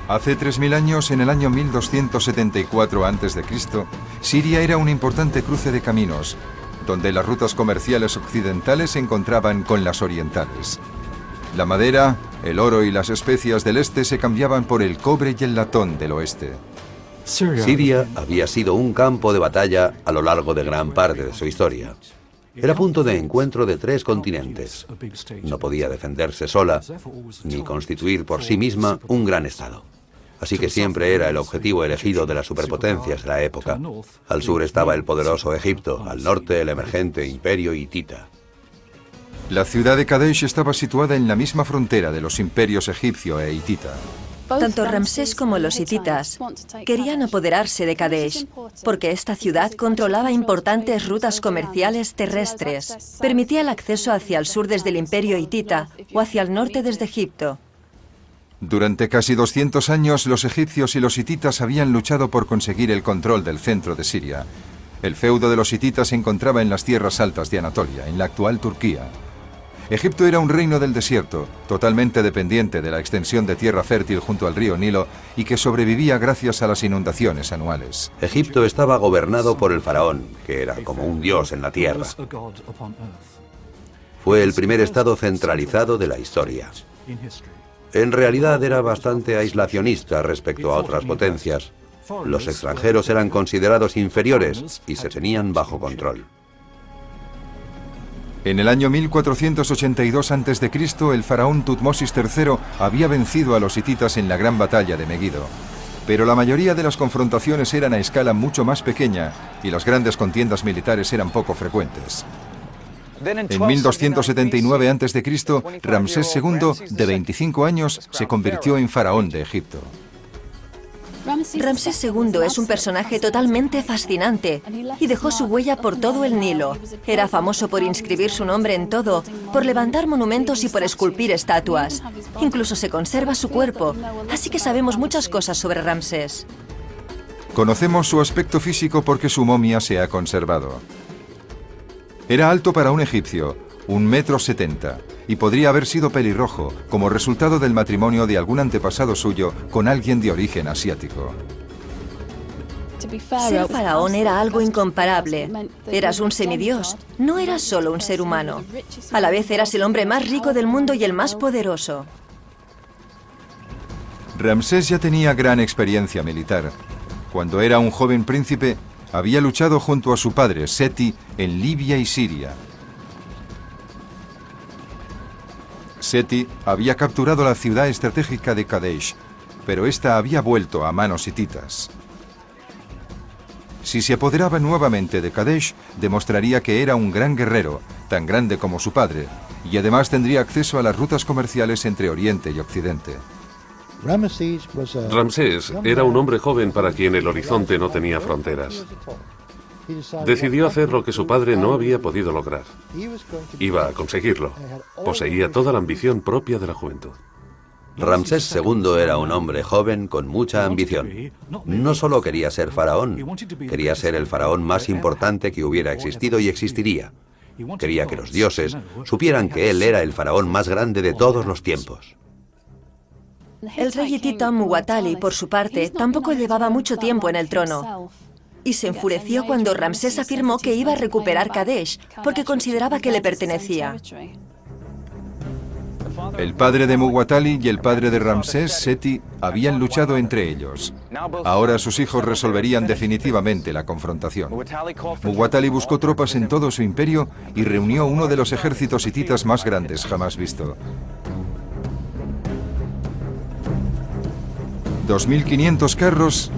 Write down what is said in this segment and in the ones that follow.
Hace 3000 años, en el año 1274 a.C., Siria era un importante cruce de caminos, donde las rutas comerciales occidentales se encontraban con las orientales. La madera, el oro y las especias del este se cambiaban por el cobre y el latón del oeste. Siria había sido un campo de batalla a lo largo de gran parte de su historia. Era punto de encuentro de 3 continentes. No podía defenderse sola, ni constituir por sí misma un gran estado. Así que siempre era el objetivo elegido de las superpotencias de la época. Al sur estaba el poderoso Egipto, al norte el emergente imperio hitita. La ciudad de Kadesh estaba situada en la misma frontera de los imperios egipcio e hitita. Tanto Ramsés como los hititas querían apoderarse de Kadesh, porque esta ciudad controlaba importantes rutas comerciales terrestres. Permitía el acceso hacia el sur desde el imperio hitita o hacia el norte desde Egipto. Durante casi 200 años, los egipcios y los hititas habían luchado por conseguir el control del centro de Siria. El feudo de los hititas se encontraba en las tierras altas de Anatolia, en la actual Turquía. Egipto era un reino del desierto, totalmente dependiente de la extensión de tierra fértil junto al río Nilo y que sobrevivía gracias a las inundaciones anuales. Egipto estaba gobernado por el faraón, que era como un dios en la tierra. Fue el primer estado centralizado de la historia. En realidad era bastante aislacionista respecto a otras potencias. Los extranjeros eran considerados inferiores y se tenían bajo control. En el año 1482 a.C., el faraón Tutmosis III había vencido a los hititas en la gran batalla de Megido. Pero la mayoría de las confrontaciones eran a escala mucho más pequeña y las grandes contiendas militares eran poco frecuentes. En 1279 a.C., Ramsés II, de 25 años, se convirtió en faraón de Egipto. Ramsés II es un personaje totalmente fascinante y dejó su huella por todo el Nilo. Era famoso por inscribir su nombre en todo, por levantar monumentos y por esculpir estatuas. Incluso se conserva su cuerpo, así que sabemos muchas cosas sobre Ramsés. Conocemos su aspecto físico porque su momia se ha conservado. Era alto para un egipcio, 1,70 m, y podría haber sido pelirrojo, como resultado del matrimonio de algún antepasado suyo con alguien de origen asiático. Ser faraón era algo incomparable. Eras un semidios, no eras solo un ser humano. A la vez eras el hombre más rico del mundo y el más poderoso. Ramsés ya tenía gran experiencia militar. Cuando era un joven príncipe, había luchado junto a su padre, Seti, en Libia y Siria. Seti había capturado la ciudad estratégica de Kadesh, pero esta había vuelto a manos hititas. Si se apoderaba nuevamente de Kadesh, demostraría que era un gran guerrero, tan grande como su padre, y además tendría acceso a las rutas comerciales entre Oriente y Occidente. Ramsés era un hombre joven para quien el horizonte no tenía fronteras. Decidió hacer lo que su padre no había podido lograr. Iba a conseguirlo. Poseía toda la ambición propia de la juventud. Ramsés II era un hombre joven con mucha ambición. No solo quería ser faraón, quería ser el faraón más importante que hubiera existido y existiría. Quería que los dioses supieran que él era el faraón más grande de todos los tiempos. El rey hitita Muwatalli, por su parte, tampoco llevaba mucho tiempo en el trono. Y se enfureció cuando Ramsés afirmó que iba a recuperar Kadesh, porque consideraba que le pertenecía. El padre de Muwatalli y el padre de Ramsés, Seti, habían luchado entre ellos. Ahora sus hijos resolverían definitivamente la confrontación. Muwatalli buscó tropas en todo su imperio y reunió uno de los ejércitos hititas más grandes jamás visto. 2.500 carros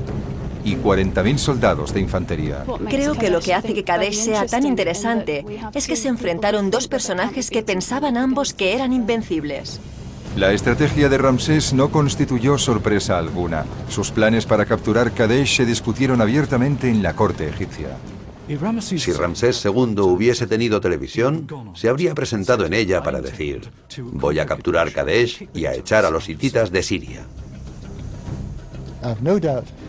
y 40.000 soldados de infantería. Creo que lo que hace que Kadesh sea tan interesante es que se enfrentaron dos personajes que pensaban ambos que eran invencibles. La estrategia de Ramsés no constituyó sorpresa alguna. Sus planes para capturar Kadesh se discutieron abiertamente en la corte egipcia. Si Ramsés II hubiese tenido televisión, se habría presentado en ella para decir: voy a capturar Kadesh y a echar a los hititas de Siria.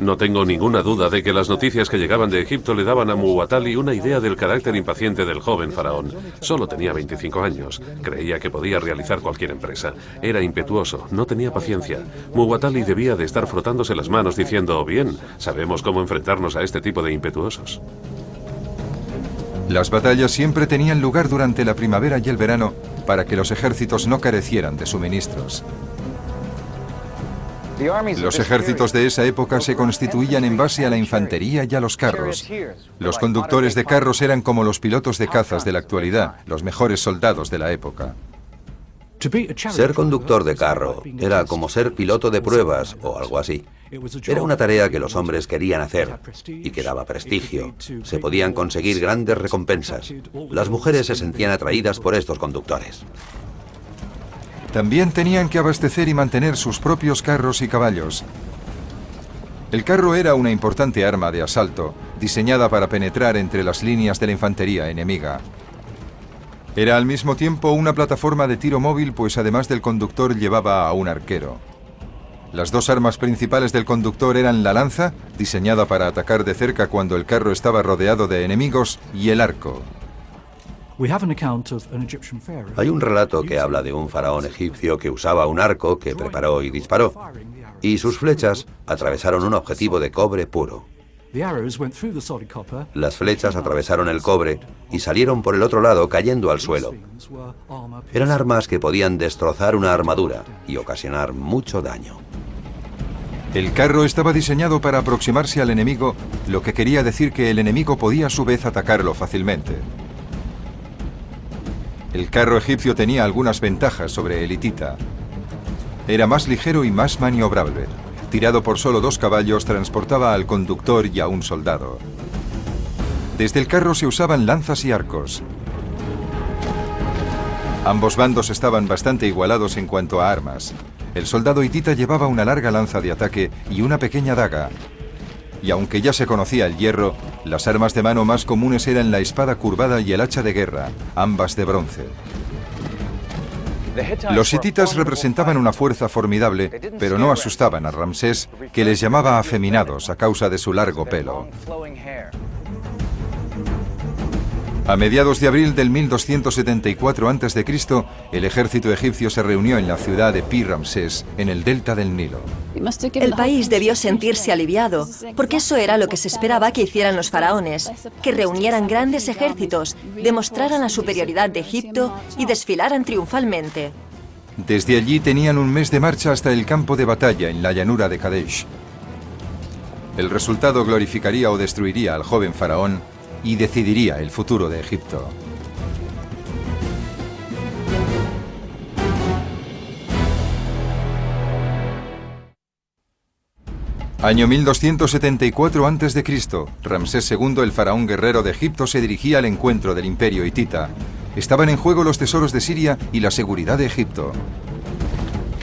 No tengo ninguna duda de que las noticias que llegaban de Egipto le daban a Muwatalli una idea del carácter impaciente del joven faraón. Solo tenía 25 años. Creía que podía realizar cualquier empresa. Era impetuoso, no tenía paciencia. Muwatalli debía de estar frotándose las manos diciendo, bien, sabemos cómo enfrentarnos a este tipo de impetuosos. Las batallas siempre tenían lugar durante la primavera y el verano para que los ejércitos no carecieran de suministros. Los ejércitos de esa época se constituían en base a la infantería y a los carros. Los conductores de carros eran como los pilotos de cazas de la actualidad, los mejores soldados de la época. Ser conductor de carro era como ser piloto de pruebas o algo así. Era una tarea que los hombres querían hacer y que daba prestigio. Se podían conseguir grandes recompensas. Las mujeres se sentían atraídas por estos conductores. También tenían que abastecer y mantener sus propios carros y caballos. El carro era una importante arma de asalto, diseñada para penetrar entre las líneas de la infantería enemiga. Era al mismo tiempo una plataforma de tiro móvil, pues además del conductor llevaba a un arquero. Las dos armas principales del conductor eran la lanza, diseñada para atacar de cerca cuando el carro estaba rodeado de enemigos, y el arco. Hay un relato que habla de un faraón egipcio que usaba un arco que preparó y disparó, y sus flechas atravesaron un objetivo de cobre puro. Las flechas atravesaron el cobre y salieron por el otro lado cayendo al suelo. Eran armas que podían destrozar una armadura y ocasionar mucho daño. El carro estaba diseñado para aproximarse al enemigo, lo que quería decir que el enemigo podía a su vez atacarlo fácilmente. El carro egipcio tenía algunas ventajas sobre el hitita. Era más ligero y más maniobrable. Tirado por solo 2 caballos, transportaba al conductor y a un soldado. Desde el carro se usaban lanzas y arcos. Ambos bandos estaban bastante igualados en cuanto a armas. El soldado hitita llevaba una larga lanza de ataque y una pequeña daga. Y aunque ya se conocía el hierro, las armas de mano más comunes eran la espada curvada y el hacha de guerra, ambas de bronce. Los hititas representaban una fuerza formidable, pero no asustaban a Ramsés, que les llamaba afeminados a causa de su largo pelo. A mediados de abril del 1274 a.C., el ejército egipcio se reunió en la ciudad de Pi-Ramsés, en el delta del Nilo. El país debió sentirse aliviado, porque eso era lo que se esperaba que hicieran los faraones, que reunieran grandes ejércitos, demostraran la superioridad de Egipto y desfilaran triunfalmente. Desde allí tenían un mes de marcha hasta el campo de batalla en la llanura de Kadesh. El resultado glorificaría o destruiría al joven faraón y decidiría el futuro de Egipto. Año 1274 a.C., Ramsés II, el faraón guerrero de Egipto, se dirigía al encuentro del imperio hitita. Estaban en juego los tesoros de Siria y la seguridad de Egipto.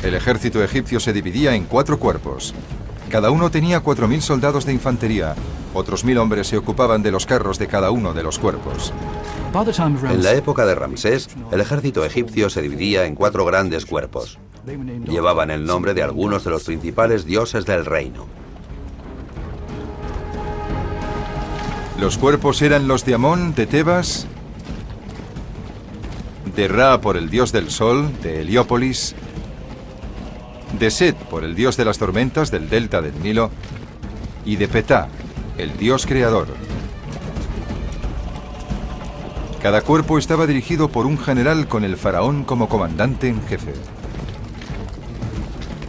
El ejército egipcio se dividía en 4 cuerpos. Cada uno tenía 4.000 soldados de infantería. Otros 1.000 hombres se ocupaban de los carros de cada uno de los cuerpos. En la época de Ramsés, el ejército egipcio se dividía en 4 grandes cuerpos. Llevaban el nombre de algunos de los principales dioses del reino. Los cuerpos eran los de Amón, de Tebas, de Ra por el dios del sol, de Heliópolis, de Set por el dios de las tormentas del delta del Nilo, y de Petá, el dios creador. Cada cuerpo estaba dirigido por un general con el faraón como comandante en jefe.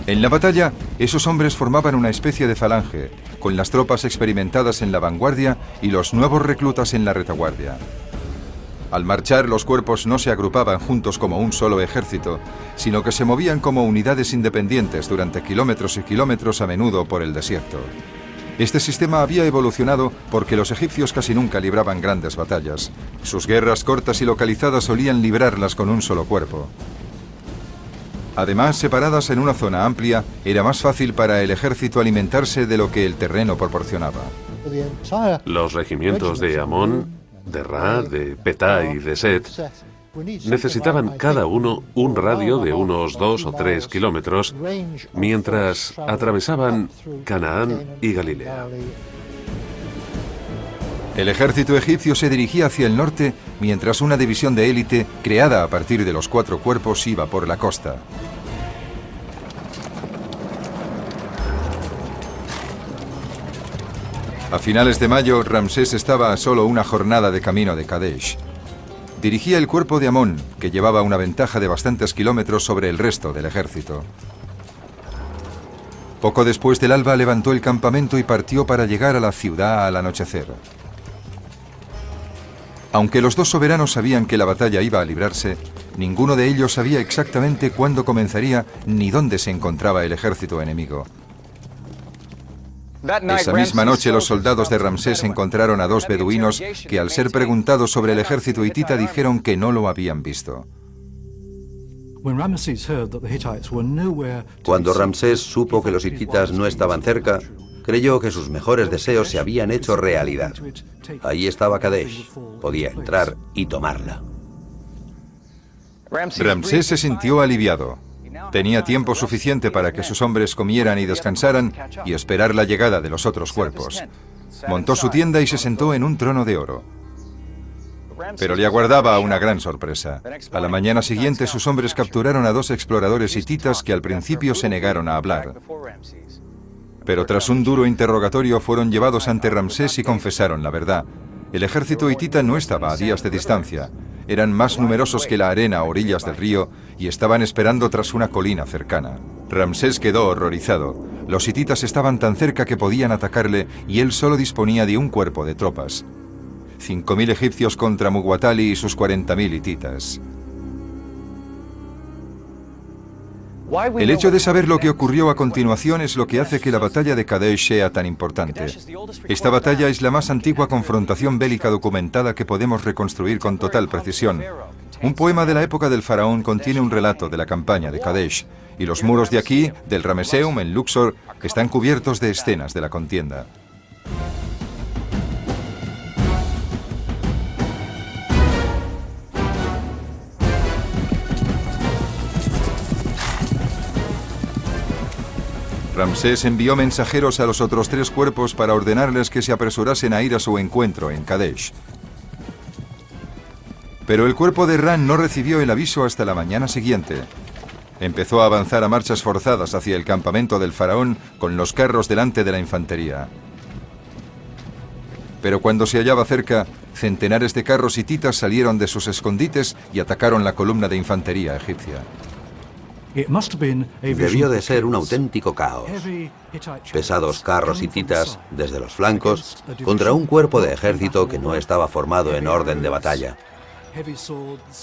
En la batalla, esos hombres formaban una especie de falange, con las tropas experimentadas en la vanguardia y los nuevos reclutas en la retaguardia. Al marchar, los cuerpos no se agrupaban juntos como un solo ejército, sino que se movían como unidades independientes durante kilómetros y kilómetros, a menudo por el desierto. Este sistema había evolucionado porque los egipcios casi nunca libraban grandes batallas. Sus guerras cortas y localizadas solían librarlas con un solo cuerpo. Además, separadas en una zona amplia, era más fácil para el ejército alimentarse de lo que el terreno proporcionaba. Los regimientos de Amón, de Ra, de Petá y de Set Necesitaban cada uno un radio de unos 2 o 3 kilómetros mientras atravesaban Canaán y Galilea. El ejército egipcio se dirigía hacia el norte, mientras una división de élite, creada a partir de los 4 cuerpos, iba por la costa. A finales de mayo, Ramsés estaba a solo una jornada de camino de Kadesh. Dirigía el cuerpo de Amón, que llevaba una ventaja de bastantes kilómetros sobre el resto del ejército. Poco después del alba levantó el campamento y partió para llegar a la ciudad al anochecer. Aunque los dos soberanos sabían que la batalla iba a librarse, ninguno de ellos sabía exactamente cuándo comenzaría ni dónde se encontraba el ejército enemigo. Esa misma noche los soldados de Ramsés encontraron a 2 beduinos que, al ser preguntados sobre el ejército hitita, dijeron que no lo habían visto. Cuando Ramsés supo que los hititas no estaban cerca, creyó que sus mejores deseos se habían hecho realidad. Allí estaba Kadesh. Podía entrar y tomarla. Ramsés se sintió aliviado. Tenía tiempo suficiente para que sus hombres comieran y descansaran y esperar la llegada de los otros cuerpos. Montó su tienda y se sentó en un trono de oro. Pero le aguardaba una gran sorpresa. A la mañana siguiente sus hombres capturaron a 2 exploradores hititas que al principio se negaron a hablar. Pero tras un duro interrogatorio fueron llevados ante Ramsés y confesaron la verdad. El ejército hitita no estaba a días de distancia. Eran más numerosos que la arena a orillas del río y estaban esperando tras una colina cercana. Ramsés quedó horrorizado. Los hititas estaban tan cerca que podían atacarle y él solo disponía de un cuerpo de tropas. 5.000 egipcios contra Muwatalli y sus 40.000 hititas. El hecho de saber lo que ocurrió a continuación es lo que hace que la batalla de Kadesh sea tan importante. Esta batalla es la más antigua confrontación bélica documentada que podemos reconstruir con total precisión. Un poema de la época del faraón contiene un relato de la campaña de Kadesh, y los muros de aquí, del Ramesseum en Luxor, están cubiertos de escenas de la contienda. Ramsés envió mensajeros a los otros 3 cuerpos para ordenarles que se apresurasen a ir a su encuentro en Kadesh. Pero el cuerpo de Ran no recibió el aviso hasta la mañana siguiente. Empezó a avanzar a marchas forzadas hacia el campamento del faraón con los carros delante de la infantería. Pero cuando se hallaba cerca, centenares de carros hititas salieron de sus escondites y atacaron la columna de infantería egipcia. Debió de ser un auténtico caos. Pesados carros hititas desde los flancos contra un cuerpo de ejército que no estaba formado en orden de batalla.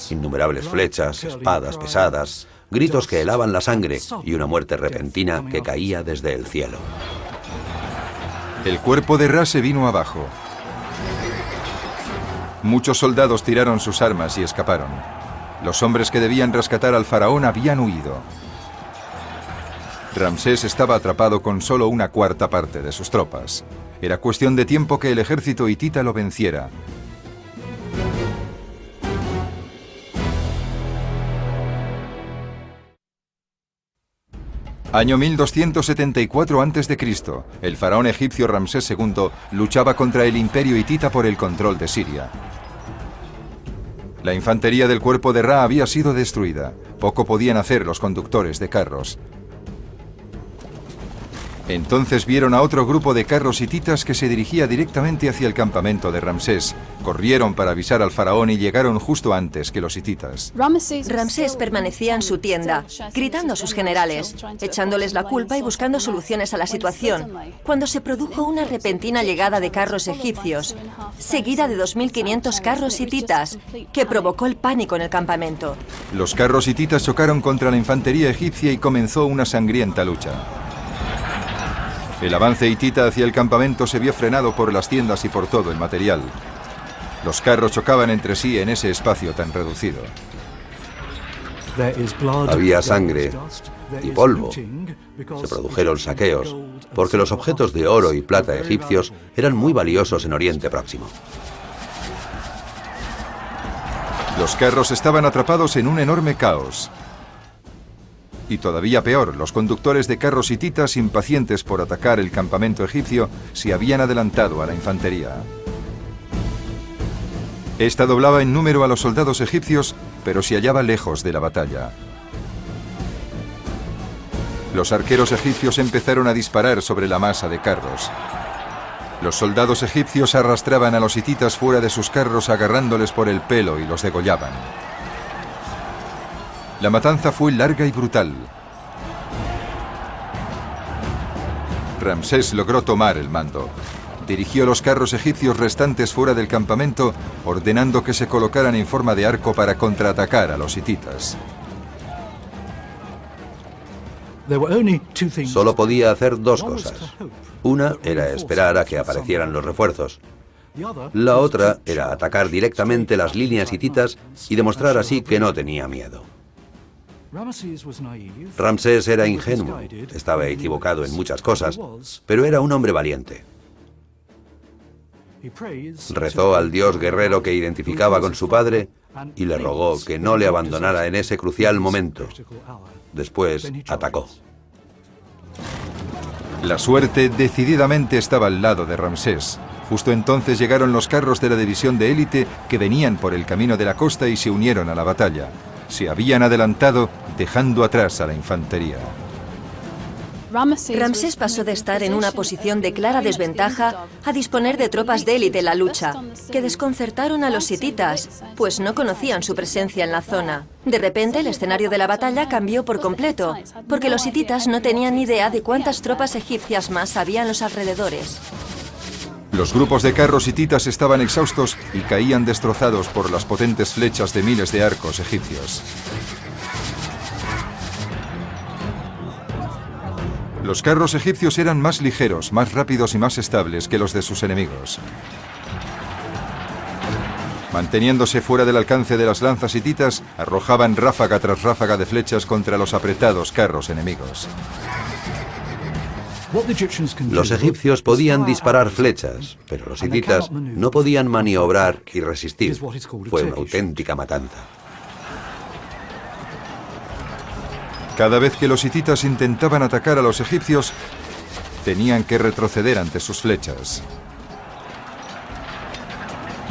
Innumerables flechas, espadas pesadas, gritos que helaban la sangre y una muerte repentina que caía desde el cielo. El cuerpo de Ra se vino abajo. Muchos soldados tiraron sus armas y escaparon. Los hombres que debían rescatar al faraón habían huido. Ramsés estaba atrapado con solo una cuarta parte de sus tropas. Era cuestión de tiempo que el ejército hitita lo venciera. Año 1274 a.C., el faraón egipcio Ramsés II luchaba contra el imperio hitita por el control de Siria. La infantería del cuerpo de Ra había sido destruida. Poco podían hacer los conductores de carros. Entonces vieron a otro grupo de carros hititas que se dirigía directamente hacia el campamento de Ramsés. Corrieron para avisar al faraón y llegaron justo antes que los hititas. Ramsés permanecía en su tienda, gritando a sus generales, echándoles la culpa y buscando soluciones a la situación, cuando se produjo una repentina llegada de carros egipcios, seguida de 2.500 carros hititas, que provocó el pánico en el campamento. Los carros hititas chocaron contra la infantería egipcia y comenzó una sangrienta lucha. El avance hitita hacia el campamento se vio frenado por las tiendas y por todo el material. Los carros chocaban entre sí en ese espacio tan reducido. Había sangre y polvo. Se produjeron saqueos, porque los objetos de oro y plata egipcios eran muy valiosos en Oriente Próximo. Los carros estaban atrapados en un enorme caos. Y todavía peor, los conductores de carros hititas, impacientes por atacar el campamento egipcio, se habían adelantado a la infantería. Esta doblaba en número a los soldados egipcios, pero se hallaba lejos de la batalla. Los arqueros egipcios empezaron a disparar sobre la masa de carros. Los soldados egipcios arrastraban a los hititas fuera de sus carros agarrándoles por el pelo y los degollaban. La matanza fue larga y brutal. Ramsés logró tomar el mando. Dirigió los carros egipcios restantes fuera del campamento, ordenando que se colocaran en forma de arco para contraatacar a los hititas. Solo podía hacer dos cosas. Una era esperar a que aparecieran los refuerzos. La otra era atacar directamente las líneas hititas y demostrar así que no tenía miedo. Ramsés era ingenuo, estaba equivocado en muchas cosas, pero era un hombre valiente. Rezó al dios guerrero que identificaba con su padre y le rogó que no le abandonara en ese crucial momento. Después atacó. La suerte decididamente estaba al lado de Ramsés. Justo entonces llegaron los carros de la división de élite que venían por el camino de la costa y se unieron a la batalla. Se habían adelantado, dejando atrás a la infantería. Ramsés pasó de estar en una posición de clara desventaja a disponer de tropas de élite en la lucha, que desconcertaron a los hititas, pues no conocían su presencia en la zona. De repente, el escenario de la batalla cambió por completo, porque los hititas no tenían ni idea de cuántas tropas egipcias más había en los alrededores. Los grupos de carros hititas estaban exhaustos y caían destrozados por las potentes flechas de miles de arcos egipcios. Los carros egipcios eran más ligeros, más rápidos y más estables que los de sus enemigos. Manteniéndose fuera del alcance de las lanzas hititas, arrojaban ráfaga tras ráfaga de flechas contra los apretados carros enemigos. Los egipcios podían disparar flechas, pero los hititas no podían maniobrar y resistir. Fue una auténtica matanza. Cada vez que los hititas intentaban atacar a los egipcios, tenían que retroceder ante sus flechas.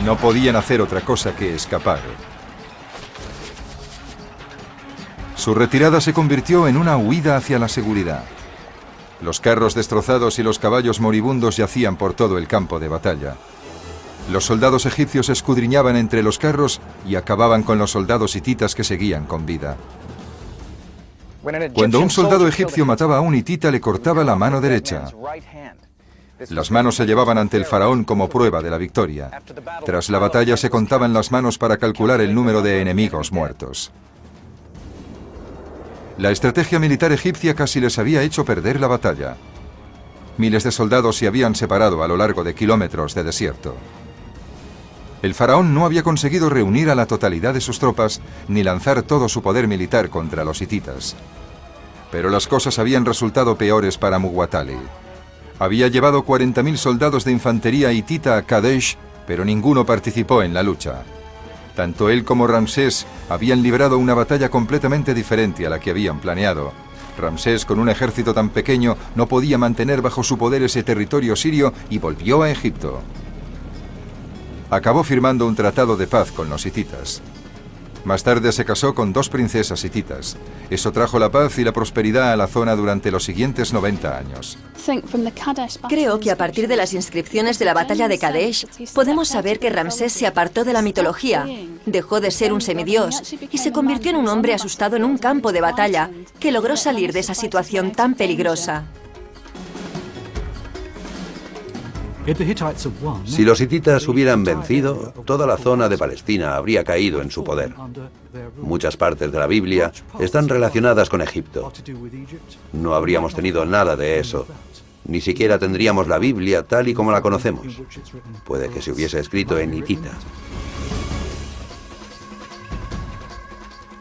No podían hacer otra cosa que escapar. Su retirada se convirtió en una huida hacia la seguridad. Los carros destrozados y los caballos moribundos yacían por todo el campo de batalla. Los soldados egipcios escudriñaban entre los carros y acababan con los soldados hititas que seguían con vida. Cuando un soldado egipcio mataba a un hitita, le cortaba la mano derecha. Las manos se llevaban ante el faraón como prueba de la victoria. Tras la batalla se contaban las manos para calcular el número de enemigos muertos. La estrategia militar egipcia casi les había hecho perder la batalla. Miles de soldados se habían separado a lo largo de kilómetros de desierto. El faraón no había conseguido reunir a la totalidad de sus tropas ni lanzar todo su poder militar contra los hititas. Pero las cosas habían resultado peores para Muwatalli. Había llevado 40.000 soldados de infantería hitita a Kadesh, pero ninguno participó en la lucha. Tanto él como Ramsés habían librado una batalla completamente diferente a la que habían planeado. Ramsés, con un ejército tan pequeño, no podía mantener bajo su poder ese territorio sirio y volvió a Egipto. Acabó firmando un tratado de paz con los hititas. Más tarde se casó con 2 princesas hititas. Eso trajo la paz y la prosperidad a la zona durante los siguientes 90 años. Creo que a partir de las inscripciones de la batalla de Kadesh, podemos saber que Ramsés se apartó de la mitología, dejó de ser un semidios y se convirtió en un hombre asustado en un campo de batalla, que logró salir de esa situación tan peligrosa. Si los hititas hubieran vencido, toda la zona de Palestina habría caído en su poder. Muchas partes de la Biblia están relacionadas con Egipto. No habríamos tenido nada de eso. Ni siquiera tendríamos la Biblia tal y como la conocemos. Puede que se hubiese escrito en hitita.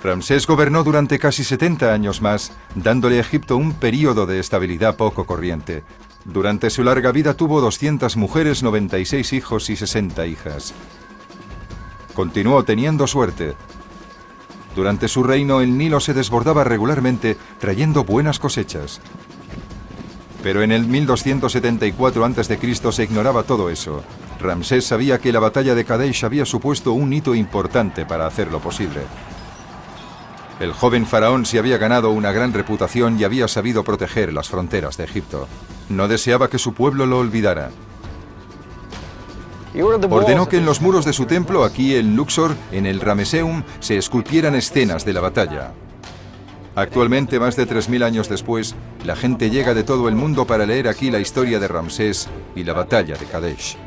Ramsés gobernó durante casi 70 años más, dándole a Egipto un período de estabilidad poco corriente. Durante su larga vida tuvo 200 mujeres, 96 hijos y 60 hijas. Continuó teniendo suerte. Durante su reino, el Nilo se desbordaba regularmente, trayendo buenas cosechas. Pero en el 1274 a.C. se ignoraba todo eso. Ramsés sabía que la batalla de Kadesh había supuesto un hito importante para hacerlo posible. El joven faraón se había ganado una gran reputación y había sabido proteger las fronteras de Egipto. No deseaba que su pueblo lo olvidara. Ordenó que en los muros de su templo, aquí en Luxor, en el Ramesseum, se esculpieran escenas de la batalla. Actualmente, más de 3000 años después, la gente llega de todo el mundo para leer aquí la historia de Ramsés y la batalla de Kadesh.